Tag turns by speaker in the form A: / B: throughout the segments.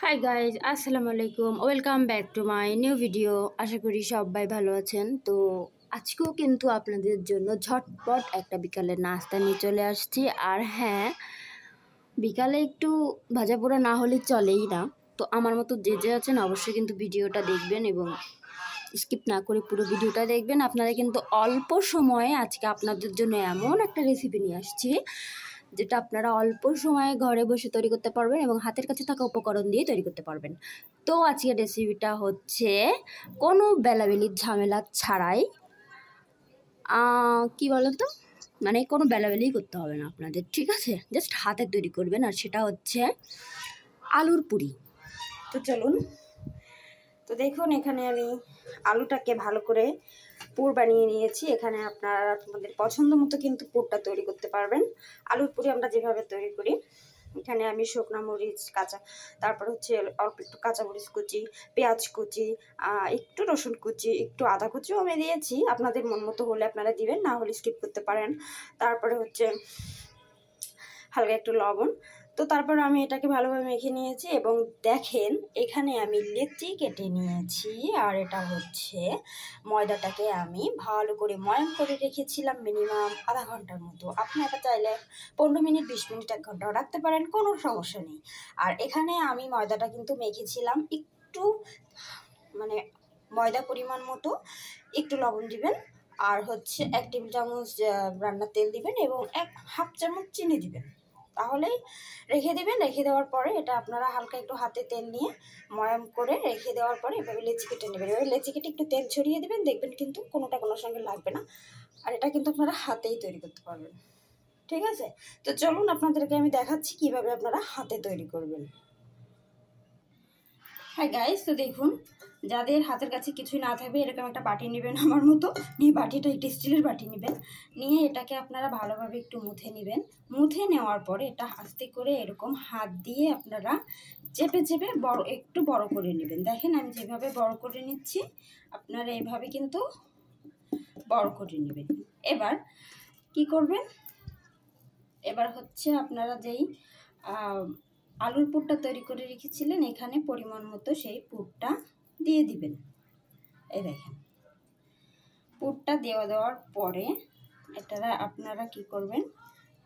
A: High guys, আসসালামু আলাইকুম। Welcome back to my new video. আশা করি সবাই ভালো আছেন। তো আজকেও কিন্তু আপনাদের জন্য ঝটপট একটা বিকালের নাস্তা নিয়ে চলে আসছি। আর হ্যাঁ, বিকালে একটু ভাজা পোড়া না হলে চলেই না। তো আমার মতো যে যে আছেন অবশ্যই কিন্তু ভিডিওটা দেখবেন এবং স্কিপ না করে পুরো ভিডিওটা দেখবেন। আপনারা কিন্তু অল্প সময়ে আজকে আপনাদের জন্য এমন একটা রেসিপি নিয়ে আসছি যেটা আপনারা অল্প সময়ে ঘরে বসে তৈরি করতে পারবেন এবং হাতের কাছে থাকা উপকরণ দিয়ে তৈরি করতে পারবেন। তো আজকের রেসিপিটা হচ্ছে কোনো বেলাবেলির ঝামেলা ছাড়াই, কি বলেন তো, মানে কোনো বেলাবেলি করতে হবে না আপনাদের, ঠিক আছে? জাস্ট হাতে তৈরি করবেন, আর সেটা হচ্ছে আলুর পুরি। তো চলুন। তো দেখুন, এখানে আমি আলুটাকে ভালো করে পুর বানিয়ে নিয়েছি। এখানে আপনারা আপনাদের পছন্দ মতো কিন্তু পুরটা তৈরি করতে পারবেন। আলুর পুরি আমরা যেভাবে তৈরি করি, এখানে আমি শুকনো মরিচ কাঁচা, তারপর হচ্ছে অল্প একটু কাঁচামরিচ কুচি, পেঁয়াজ কুচি, একটু রসুন কুচি, একটু আদা কুচিও আমি দিয়েছি। আপনাদের মন মতো হলে আপনারা দিবেন, না হলে স্কিপ করতে পারেন। তারপরে হচ্ছে হালকা একটু লবণ। তো তারপর আমি এটাকে ভালোভাবে মেখে নিয়েছি এবং দেখেন এখানে আমি লেচি কেটে নিয়েছি। আর এটা হচ্ছে ময়দাটাকে আমি ভালো করে ময়ান করে রেখেছিলাম মিনিমাম আধা ঘন্টার মতো। আপনি এটা চাইলে 15 মিনিট, 20 মিনিট, 1 ঘন্টাও রাখতে পারেন, কোনো সমস্যা নেই। আর এখানে আমি ময়দাটা কিন্তু মেখেছিলাম একটু, মানে ময়দা পরিমাণ মতো। একটু লবণ দিবেন, আর হচ্ছে 1 টেবিল চামচ রান্নার তেল দিবেন এবং 1/2 চামচ চিনি দিবেন। তাহলেই রেখে দিবেন। রেখে দেওয়ার পরে এটা আপনারা হালকা একটু হাতে তেল নিয়ে ময়াম করে রেখে দেওয়ার পরে এভাবে লেচি কেটে নেবেন। এভাবে লেচি কেটে একটু তেল ছড়িয়ে দেবেন, দেখবেন কিন্তু কোনোটা কোনোর সঙ্গে লাগবে না। আর এটা কিন্তু আপনারা হাতেই তৈরি করতে পারবেন, ঠিক আছে? তো চলুন আপনাদেরকে আমি দেখাচ্ছি কিভাবে আপনারা হাতে তৈরি করবেন। হ্যাঁ গাইস, তো দেখুন, যাদের হাতের কাছে কিছুই না থাকবে এরকম একটা বাটি নেবেন আমার মতো, নিয়ে বাটিটা একটু স্টিলের বাটি নেবেন। নিয়ে এটাকে আপনারা ভালোভাবে একটু মুথে নেবেন। মুথে নেওয়ার পরে এটা আস্তে করে এরকম হাত দিয়ে আপনারা চেপে চেপে একটু বড় করে নেবেন। দেখেন আমি যেভাবে বড় করে নিচ্ছি, আপনারা এইভাবে কিন্তু বড় করে নেবেন। এবার কি করবেন, এবার হচ্ছে আপনারা যেই আলুর পুরটা তৈরি করে রেখেছিলেন এখানে পরিমাণ মতো সেই পুরটা দিয়ে দিবেন। এই দেখেন, পুরটা দেওয়ার পরে এটা আপনারা কি করবেন,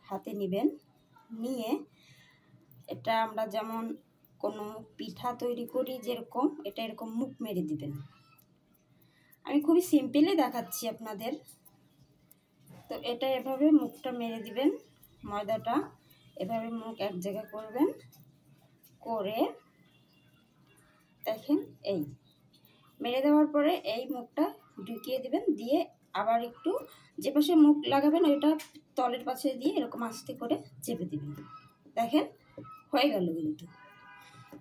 A: হাতে নেবেন। নিয়ে এটা আমরা যেমন কোনো পিঠা তৈরি করি যেরকম, এটা এরকম মুখ মেরে দিবেন। আমি খুবই সিম্পলি দেখাচ্ছি আপনাদের। তো এটা এভাবে মুখটা মেরে দিবেন, ময়দাটা এভাবে মুখ এক জায়গায় করবেন, করে দেখেন এই মেরে দেওয়ার পরে এই মুখটা ঢুকিয়ে দিবেন। দিয়ে আবার একটু যে পাশে মুখ লাগাবেন ওইটা তলের পাশে দিয়ে এরকম আস্তে করে চেপে দিবেন। দেখেন হয়ে গেল। কিন্তু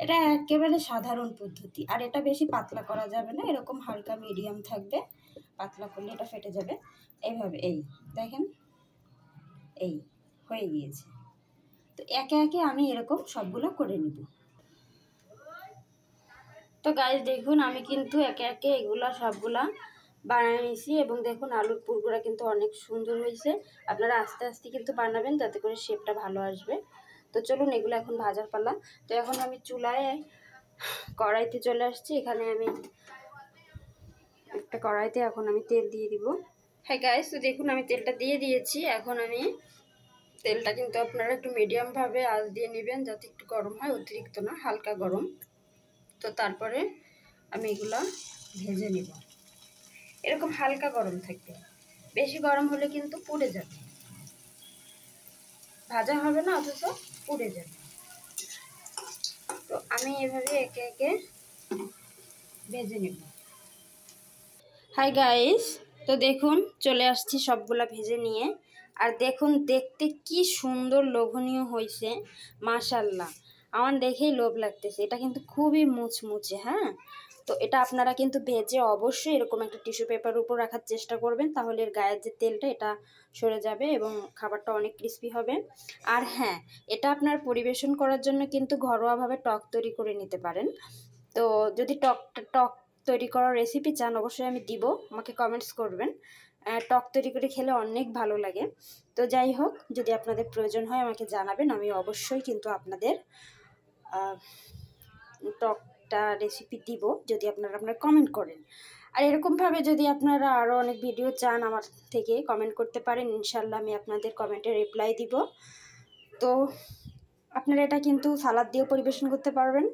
A: এটা একেবারে সাধারণ পদ্ধতি, আর এটা বেশি পাতলা করা যাবে না, এরকম হালকা মিডিয়াম থাকবে। পাতলা করলে এটা ফেটে যাবে। এইভাবে এই দেখেন এই হয়ে গিয়েছে। তো একে একে আমি এরকম সবগুলো করে নিব। তো গাইস দেখুন, আমি কিন্তু একে একে এগুলা সবগুলা বানিয়ে নিয়েছি এবং দেখুন আলুর পুরগুলা কিন্তু অনেক সুন্দর হয়েছে। আপনারা আস্তে আস্তে কিন্তু বানাবেন যাতে করে শেপটা ভালো আসবে। তো চলুন এগুলো এখন ভাজার পালা। তো এখন আমি চুলায় কড়াইতে চলে আসছি। এখানে আমি একটা কড়াইতে এখন আমি তেল দিয়ে দিব। হ্যাঁ গাইস, তো দেখুন আমি তেলটা দিয়ে দিয়েছি। এখন আমি তেলটা কিন্তু আপনারা একটু মিডিয়ামভাবে আঁচ দিয়ে নেবেন, যাতে একটু গরম হয়, অতিরিক্ত না, হালকা গরম। তো তারপরে আমি এগুলা ভেজে নিব। এরকম হালকা গরম থাকবে, বেশি গরম হলে কিন্তু পুড়ে যাবে, ভাজা হবে না অথচ পুড়ে যাবে। তো আমি এভাবে একে একে ভেজে নেব। হাই গাইস, তো দেখুন চলে আসছি সবগুলা ভেজে নিয়ে। আর দেখুন দেখতে কি সুন্দর লোভনীয় হয়েছে, মাশাল্লাহ। আমার দেখেই লোভ লাগতেছে। এটা কিন্তু খুবই মুচমুচে। হ্যাঁ, তো এটা আপনারা কিন্তু ভেজে অবশ্যই এরকম একটা টিস্যু পেপার উপর রাখার চেষ্টা করবেন, তাহলে এর গায়ের যে তেলটা এটা সরে যাবে এবং খাবারটা অনেক ক্রিস্পি হবে। আর হ্যাঁ, এটা আপনার পরিবেশন করার জন্য কিন্তু ঘরোয়াভাবে টক তৈরি করে নিতে পারেন। তো যদি টক তৈরি করার রেসিপি চান অবশ্যই আমি দিব, আমাকে কমেন্টস করবেন। টক তৈরি করে খেলে অনেক ভালো লাগে। তো যাই হোক, যদি আপনাদের প্রয়োজন হয় আমাকে জানাবেন, আমি অবশ্যই কিন্তু আপনাদের টকটা রেসিপি দিব যদি আপনারা কমেন্ট করেন। আর এরকমভাবে যদি আপনারা আরও অনেক ভিডিও চান আমার থেকে কমেন্ট করতে পারেন, ইনশাল্লাহ আমি আপনাদের কমেন্টে রিপ্লাই দিব। তো আপনারা এটা কিন্তু সালাদ দিয়েও পরিবেশন করতে পারবেন।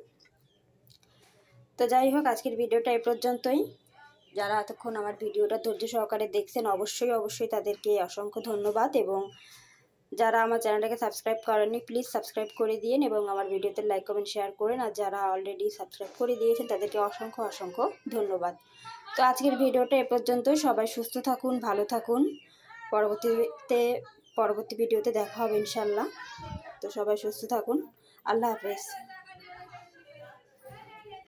A: তো যাই হোক, আজকের ভিডিওটা এই পর্যন্তই। যারা এতক্ষণ আমার ভিডিওটা ধৈর্য সহকারে দেখছেন অবশ্যই তাদেরকে অসংখ্য ধন্যবাদ, এবং যারা আমার চ্যানেলটাকে সাবস্ক্রাইব করেননি প্লিজ সাবস্ক্রাইব করে দিন এবং আমার ভিডিওতে লাইক কমেন্ট শেয়ার করেন। আর যারা অলরেডি সাবস্ক্রাইব করে দিয়েছেন তাদেরকে অসংখ্য ধন্যবাদ। তো আজকের ভিডিওটা এ পর্যন্তই। সবাই সুস্থ থাকুন, ভালো থাকুন। পরবর্তী ভিডিওতে দেখা হবে ইনশাল্লাহ। তো সবাই সুস্থ থাকুন। আল্লাহ হাফেজ।